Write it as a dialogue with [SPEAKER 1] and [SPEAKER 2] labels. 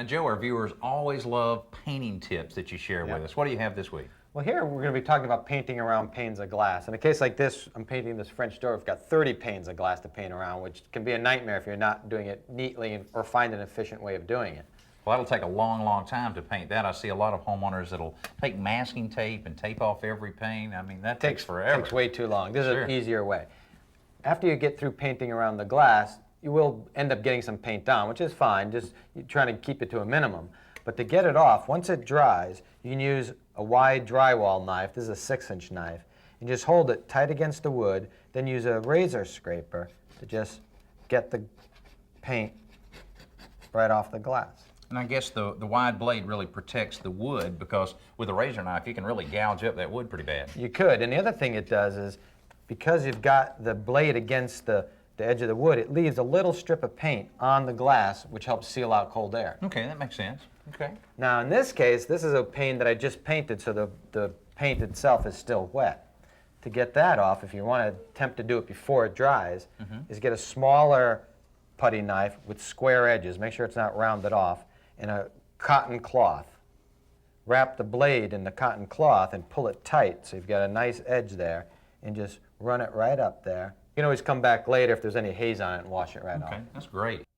[SPEAKER 1] And Joe, our viewers always love painting tips that you share with us. What do you have this week?
[SPEAKER 2] Well, here we're going to be talking about painting around panes of glass. In a case like this, I'm painting this French door. We've got 30 panes of glass to paint around, which can be a nightmare if you're not doing it neatly or find an efficient way of doing it.
[SPEAKER 1] Well, that'll take a long, long time to paint that. I see a lot of homeowners that'll take masking tape and tape off every pane. I mean, that takes forever.
[SPEAKER 2] Takes way too long. This is an easier way. After you get through painting around the glass, you will end up getting some paint on, which is fine. Just you're trying to keep it to a minimum. But to get it off, once it dries, you can use a wide drywall knife. This is a 6-inch knife. And just hold it tight against the wood, then use a razor scraper to just get the paint right off the glass.
[SPEAKER 1] And I guess the wide blade really protects the wood, because with a razor knife, you can really gouge up that wood pretty bad.
[SPEAKER 2] You could. And the other thing it does is, because you've got the blade against the edge of the wood, it leaves a little strip of paint on the glass, which helps seal out cold air.
[SPEAKER 1] Okay, that makes sense. Okay.
[SPEAKER 2] Now in this case, this is a pane that I just painted, so the paint itself is still wet. To get that off, if you want to attempt to do it before it dries, is get a smaller putty knife with square edges. Make sure it's not rounded off, and a cotton cloth. Wrap the blade in the cotton cloth and pull it tight so you've got a nice edge there, and just run it right up there. You can always come back later if there's any haze on it and wash it right off.
[SPEAKER 1] Okay, that's great.